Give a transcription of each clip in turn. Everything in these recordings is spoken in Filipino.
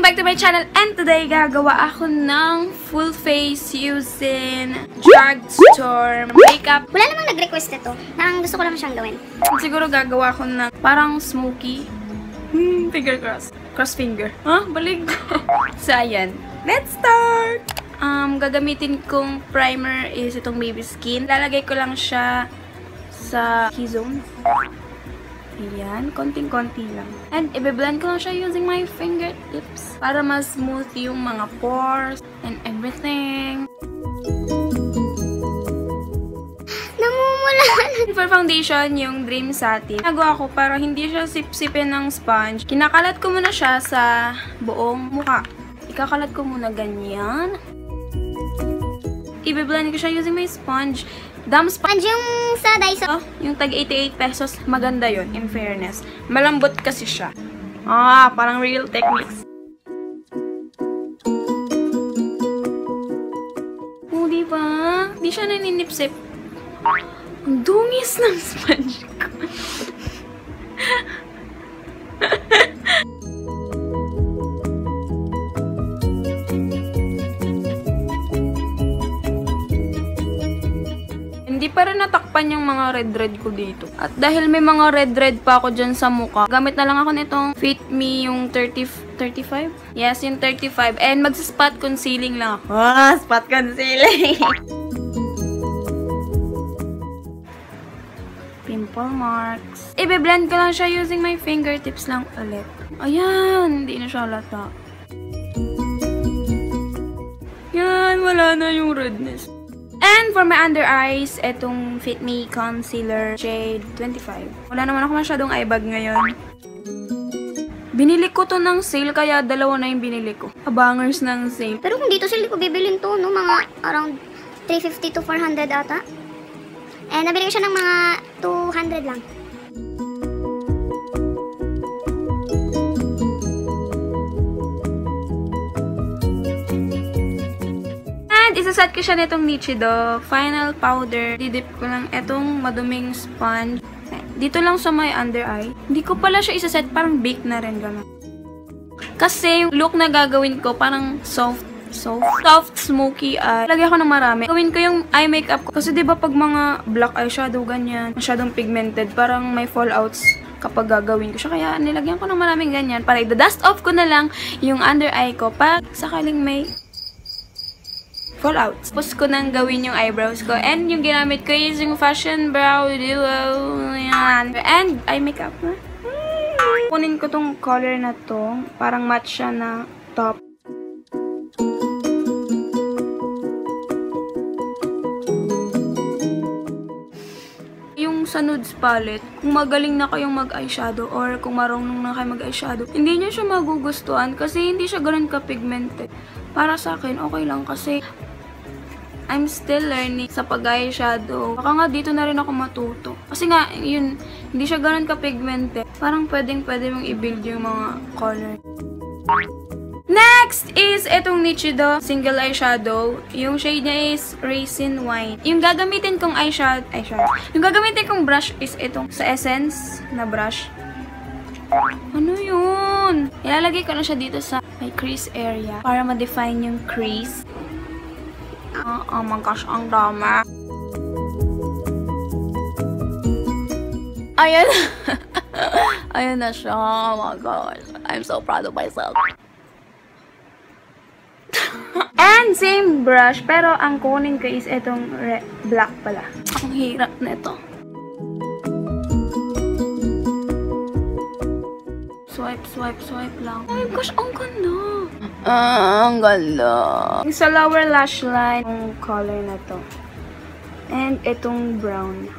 back to my channel, and today gagawa ako ng full face using drugstore makeup. Wala namang nag-request ito. Parang gusto ko lang siyang gawin. Siguro gagawa ako ng parang smoky. Finger cross. Cross finger. Balig ko. So, ayan. Let's start! Gagamitin kong primer is itong Baby Skin. Lalagay ko lang siya sa T-zone. Ayan, konting-konti lang. And i-blend ko lang siya using my fingertips para mas smooth yung mga pores and everything. Namumula. For foundation, yung Dream Satin. Nagawa ko para hindi siya sip-sipin ng sponge. Kinakalat ko muna siya sa buong mukha. Ikakalat ko muna ganyan. I-blend ko siya using my sponge. Damn sponge yung sa Daiso. Yung tag 88 pesos, maganda yon in fairness. Malambot kasi siya. Parang real techniques. Diba? Di siya naninipsip. Ang dungis ng sponge ko. Hindi pa rin natakpan yung mga red ko dito. At dahil may mga red pa ako dyan sa mukha, gamit na lang ako nitong Fit Me yung 35? Yes, yung 35. And magsa-spot concealing lang ako. Spot concealing! Pimple marks. I-blend ko lang siya using my fingertips lang ulit. Ayan! Hindi na siya halata. Yan! Wala na yung redness. And for my under eyes, etong Fit Me Concealer Shade 25. Wala naman ako masyadong eye bag ngayon. Binili ko to ng sale, kaya dalawa na yung binili ko. Abangers ng sale. Pero kung dito sila ko bibilin to, no? Mga around 350 to 400 ata. And nabili ko siya ng mga 200 lang. Isaset ko siya nitong Nichido Final Powder. Didip ko lang itong maduming sponge. Dito lang sa my under eye. Hindi ko pala siya isaset. Parang bake na rin gano'n. Kasi yung look na gagawin ko, parang soft, smoky eye. Lagyan ko ng marami. Gawin ko yung eye makeup ko. Kasi diba pag mga black eyeshadow ganyan, masyadong pigmented, parang may fallouts kapag gagawin ko siya. Kaya nilagyan ko ng maraming ganyan. Para i-dust off ko na lang yung under eye ko pag sakaling may fallout. Tapos ko nang gawin yung eyebrows ko. And yung ginamit ko is yung Fashion Brow Duo. Yan. And eye makeup na. Kunin ko tong color na to. Parang match siya na top. Yung sa nudes palette, kung magaling na kayong mag-eyeshadow or kung marunong na kayo mag-eyeshadow, hindi nyo siya magugustuhan kasi hindi siya ganun ka-pigmented. Para sa akin, okay lang kasi I'm still learning sa pag-eyeshadow. Baka nga dito na rin ako matuto. Kasi nga, yun, hindi siya ganun ka-pigmented. Parang pwede mong i-build yung mga color. Next is itong Nichido Single Eyeshadow. Yung shade niya is Raisin Wine. Yung gagamitin kong eyeshadow. Yung gagamitin kong brush is itong sa Essence na brush. Ano yun? Ilalagay ko na siya dito sa may crease area para ma-define yung crease. Oh my gosh, ang dama. Ayan. Ayan na siya. Oh my gosh. I'm so proud of myself. And same brush, pero ang kunin ko is itong black pala. Ang hirap na ito. Swipe lang. Oh my gosh, ang ganda. Ang ganda. Yung sa lower lash line, yung color na to. And itong brown.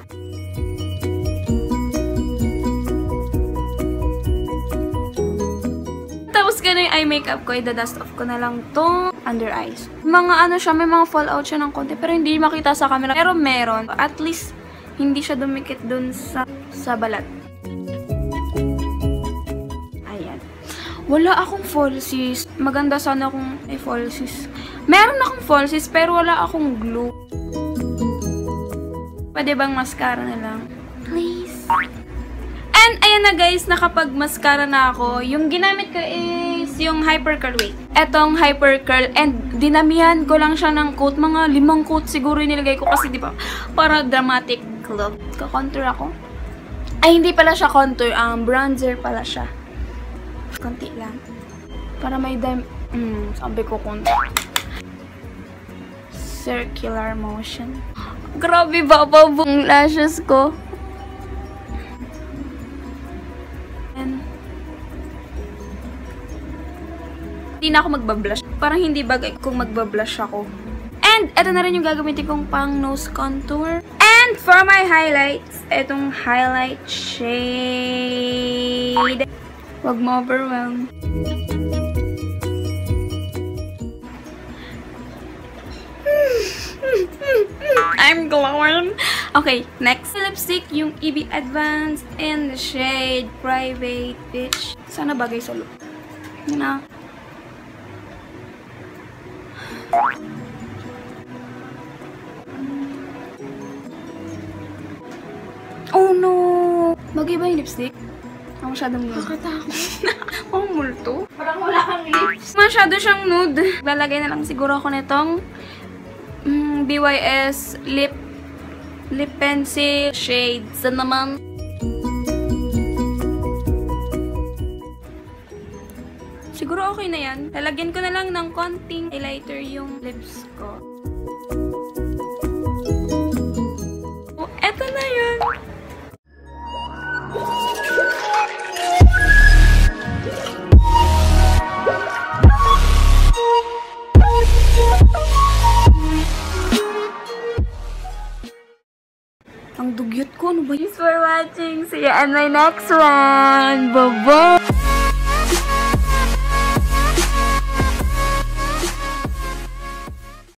Tapos ganun yung eye makeup ko, i-dust off ko na lang to under eyes. Mga ano siya, may mga fallout siya ng konti, pero hindi makita sa camera. Pero meron. At least, hindi siya dumikit dun sa balat. Wala akong falsies. Maganda sana kung may falsies. Meron akong falsies, pero wala akong glue. Pwede bang mascara na lang? Please. And ayan na guys, nakapag-mascara na ako. Yung ginamit ko is yung Hypercurl. Wait. Etong Hypercurl. And dinamihan ko lang siya ng coat. Mga 5 coat siguro yung nilagay ko kasi diba, para dramatic look. Ka-contour ako. Ay, hindi pala siya contour. Bronzer pala siya. Konti lang. Para may sabi ko contour. Circular motion. Grabe ba buong lashes ko? And hindi na ako magbablush. Parang hindi bagay kung magbablush ako. And eto na rin yung gagamitin kong pang nose contour. And for my highlights, etong highlight shade. Wag mo overwhelm. I'm glowing. Okay, next lipstick, yung EB Advanced in the shade Private Bitch. Sana bagay sa look. Yun na. Oh no! Bagay ba yung lipstick? Masyadong nude. Nakatakot. Oh, multo. Parang wala kang lips. Masyado siyang nude. Lalagay na lang siguro ako nitong BYS lip pencil shade. Sa naman. Siguro okay na yan. Lalagyan ko na lang ng konting highlighter yung lips ko. Oh, eto na yun. Ang dugyot ko. Ano ba? Thanks for watching. See you in my next one. Bye-bye!